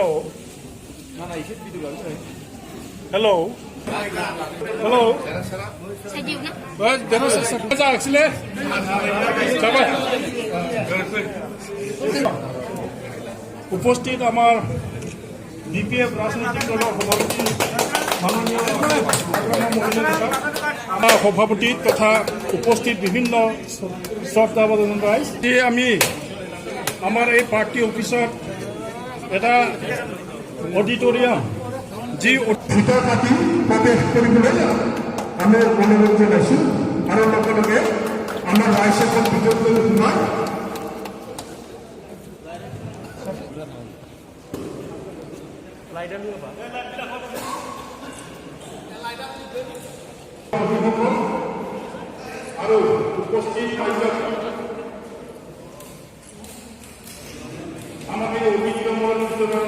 Hello. Hello. Hello. উপস্থিত আমার DPF রাজনৈতিক দলের সভাপতি মাননীয় আমার সভাপতি তথা উপস্থিত বিভিন্ন শ্রদ্ধাভাজন রাইজ আমি আমার এই পার্টি অফিসত এটা অডিটোরিয়াম যি ভোটাৰ পাতি প্ৰৱেশ কৰিবলৈ আমি অনুৰোধ জনাইছোঁ আৰু লগে লগে আমাৰ ৰাইজখন ভিতৰলৈ সোমাই আৰু উপস্থিত আমাকে অভিজ্ঞতামূলক সূচনা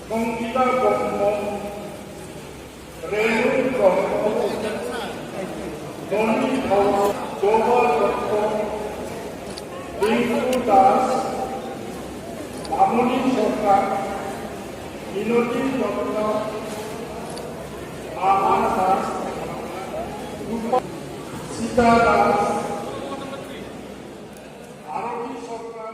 Kongkita Bokmong Renu Bokmong Doni Bokmong Jowal Bokmong Rinku Das Amoni Sokar Minoti Bokmong Aman Das Rupa Sita Das Aroti Sokar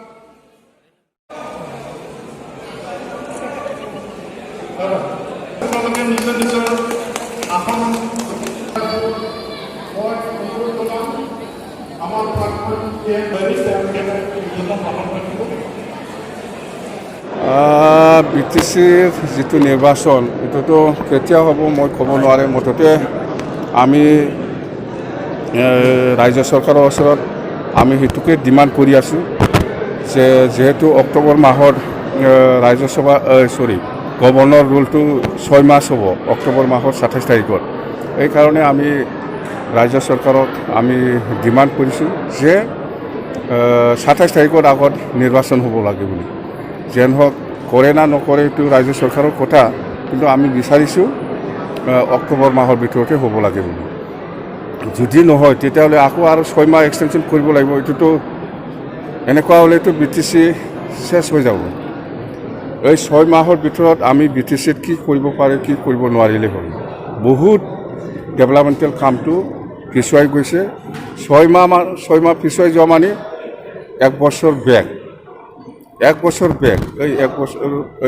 নিজৰ নিজৰ আসন আমাৰ BTCৰ যিটো নিৰ্বাচন এইটোতো কেতিয়া হ'ব মই ক'ব নোৱাৰে মুঠতে আমি ৰাজ্য চৰকাৰৰ ওচৰত আমি সেইটোকে ডিমাণ্ড কৰি আছোঁ যে যিহেতু অক্টোবৰ মাহত ৰাজ্যসভা গভৰ্ণৰ ৰুলটো 6 মাহ হ'ব অক্টোবৰ মাহৰ 27 তাৰিখত এইকাৰণে আমি ৰাজ্য চৰকাৰক আমি ডিমাণ্ড কৰিছোঁ যে 27 তাৰিখৰ আগত নিৰ্বাচন হ'ব লাগে বুলি যেন হওক কৰে না নকৰে এইটো ৰাজ্য চৰকাৰৰ কথা কিন্তু আমি বিচাৰিছোঁ অক্টোবৰ মাহৰ ভিতৰতে হ'ব লাগে বুলি যদি নহয় তেতিয়াহ'লে আকৌ আৰু 6 মাহ এক্সটেনশ্যন কৰিব লাগিব এইটোতো এনেকুৱা হ'লেতো BTC শেষ হৈ যাব এই 6 মাহৰ ভিতৰত আমি BTCত কি কৰিব পাৰে কি কৰিব নোৱাৰিলে হ'ল বহুত ডেভেলপমেণ্টেল কামটো পিছুৱাই গৈছে 6 মাহ পিছুৱাই যোৱা মানে 1 বছৰ বেক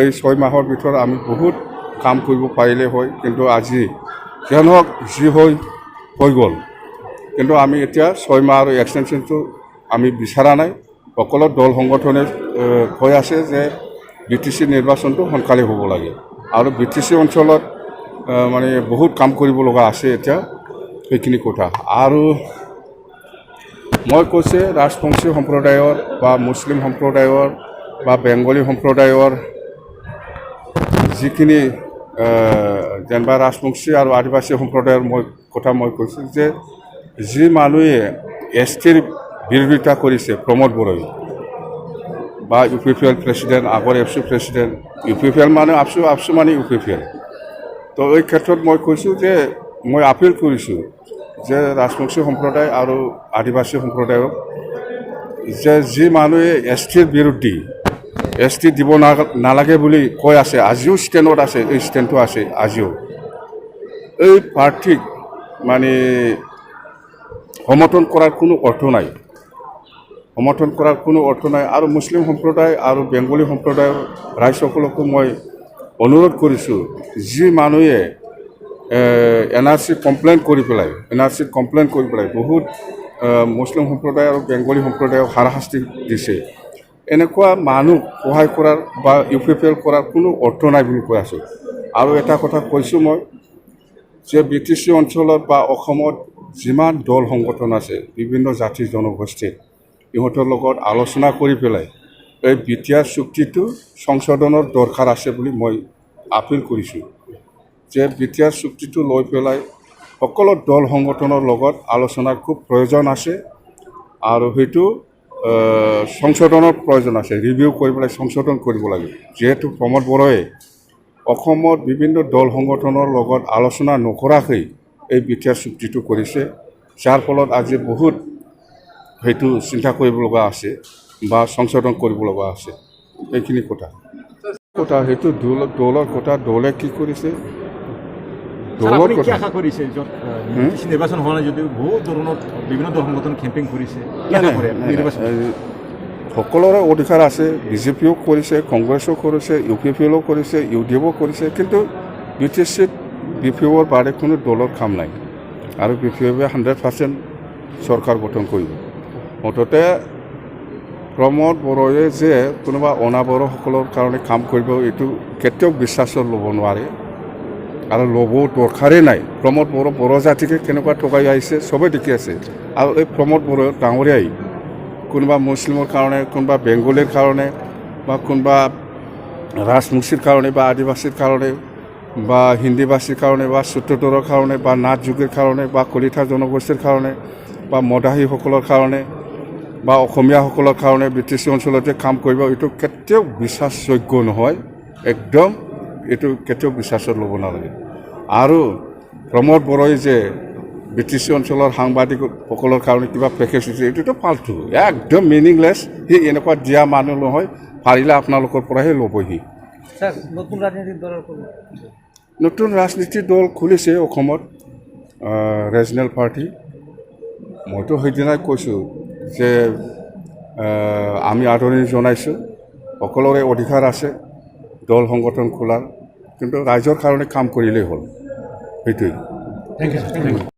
এই 6 মাহৰ ভিতৰত আমি বহুত কাম কৰিব পাৰিলে হয় কিন্তু আজি যেন হওক যি হৈ গ'ল কিন্তু আমি এতিয়া 6 মাহ আৰু এক্সটেনশ্যনটো আমি বিচৰা নাই সকলো দল সংগঠনে কৈ আছে যে BTC নিৰ্বাচনটো সোনকালে হ'ব লাগে আৰু BTC অঞ্চলত মানে বহুত কাম কৰিব লগা আছে এতিয়া সেইখিনি কথা আৰু মই কৈছে ৰাজবংশী সম্প্ৰদায়ৰ বা মুছলিম সম্প্ৰদায়ৰ বা বেংগলী সম্প্ৰদায়ৰ যিখিনি যেনবা ৰাজবংশী আৰু আদিবাসী সম্প্ৰদায়ৰ মই কৈছোঁ যে যি মানুহে STৰ বিৰোধিতা কৰিছে প্ৰমোদ বড়োই বা UPPL প্ৰেচিডেণ্ট আগৰ FC প্ৰেচিডেণ্ট UPPL মানে আপচু মানে UPPL তো এই ক্ষেত্ৰত মই কৈছোঁ যে মই আপিল কৰিছোঁ যে ৰাজবংশী সম্প্ৰদায় আৰু আদিবাসী সম্প্ৰদায়ক যে যি মানুহে STৰ বিৰোধী ST দিব নালাগে বুলি কৈ আছে আজিও ষ্টেণ্ডত আছে এই ষ্টেণ্ডটো আছে আজিও এই প্ৰাৰ্থীক মানে সমৰ্থন কৰাৰ কোনো অৰ্থ নাই আৰু মুছলিম সম্প্ৰদায় আৰু বেংগলী সম্প্ৰদায়ৰ ৰাইজসকলকো মই অনুৰোধ কৰিছোঁ যি মানুহে NRCত কমপ্লেইন কৰি পেলাই বহুত মুছলিম সম্প্ৰদায় আৰু বেংগলী সম্প্ৰদায়ক হাৰাশাস্তি দিছে এনেকুৱা মানুহ সহায় কৰাৰ বা UPPL কৰাৰ কোনো অৰ্থ নাই বুলি কৈ আছোঁ আৰু এটা কথা কৈছোঁ মই যে BTC অঞ্চলত বা অসমত যিমান দল সংগঠন আছে বিভিন্ন জাতি জনগোষ্ঠীৰ ইহঁতৰ লগত আলোচনা কৰি পেলাই এই বিটিআৰ চুক্তিটো সংশোধনৰ দৰকাৰ আছে বুলি মই আপিল কৰিছোঁ যে বিটিআৰ চুক্তিটো লৈ পেলাই সকলো দল সংগঠনৰ লগত আলোচনাৰ খুব প্ৰয়োজন আছে আৰু সেইটো সংশোধনৰ প্ৰয়োজন আছে ৰিভিউ কৰি পেলাই সংশোধন কৰিব লাগে যিহেতু প্ৰমোদ বড়োৱে অসমত বিভিন্ন দল সংগঠনৰ লগত আলোচনা নকৰাকৈ এই বিটিআৰ চুক্তিটো কৰিছে যাৰ ফলত আজি বহুত সেইটো চিন্তা কৰিব লগা আছে বা সংশোধন কৰিব লগা আছে এইখিনি কথা সেইটো দলৰ কথা দলে কি কৰিছে দলৰ কথা আশা কৰিছে নিৰ্বাচন হোৱা নাই যদিও বহুত ধৰণৰ বিভিন্ন দল সংগঠন কেম্পেইন কৰিছে সকলোৰে অধিকাৰ আছে বিজেপিও কৰিছে কংগ্ৰেছো কৰিছে UPPও কৰিছে UDFও কৰিছে কিন্তু BTCত BPOৰ বাদে কোনো দলৰ কাম নাই আৰু BPOৱে 100% চৰকাৰ গঠন কৰিব মুঠতে প্ৰমোদ বড়োৱে যে কোনোবা অনাবড়োসকলৰ কাৰণে কাম কৰিব এইটো কেতিয়াও বিশ্বাসত ল'ব নোৱাৰে আৰু ল'ব দৰকাৰেই নাই প্ৰমোদ বড়ো বড়ো জাতিকে কেনেকুৱা ঠগাই আহিছে চবেই দেখি আছে আৰু এই প্ৰমোদ বড়ো ডাঙৰীয়াই কোনোবা মুছলিমৰ কাৰণে কোনোবা বেংগলীৰ কাৰণে বা কোনোবা ৰাজবংশীৰ কাৰণে বা আদিবাসীৰ কাৰণে বা হিন্দীভাষীৰ কাৰণে বা চুত্ৰটোৰৰ কাৰণে বা নাথ যোগীৰ কাৰণে বা কলিতা জনগোষ্ঠীৰ কাৰণে বা মদাহীসকলৰ কাৰণে বা অসমীয়াসকলৰ কাৰণে BTC অঞ্চলতে কাম কৰিব এইটো কেতিয়াও বিশ্বাসযোগ্য নহয় একদম এইটো কেতিয়াও বিশ্বাসত ল'ব নালাগে আৰু প্ৰমোদ বড়োৱে যে BTC অঞ্চলৰ সাংবাদিকসকলৰ কাৰণে কিবা পেকেজ দিছে এইটোতো ফাল্টু একদম মিনিংলেছ সি এনেকুৱা দিয়া মানুহ নহয় পাৰিলে আপোনালোকৰ পৰাহে ল'বহি নতুন ৰাজনীতিৰ দল খুলিছে অসমত ৰিজনেল পাৰ্টি মইতো সেইদিনাই কৈছোঁ যে আমি আদৰণি জনাইছোঁ সকলোৰে অধিকাৰ আছে দল সংগঠন খোলাৰ কিন্তু ৰাইজৰ কাৰণে কাম কৰিলেই হ'ল সেইটোৱেই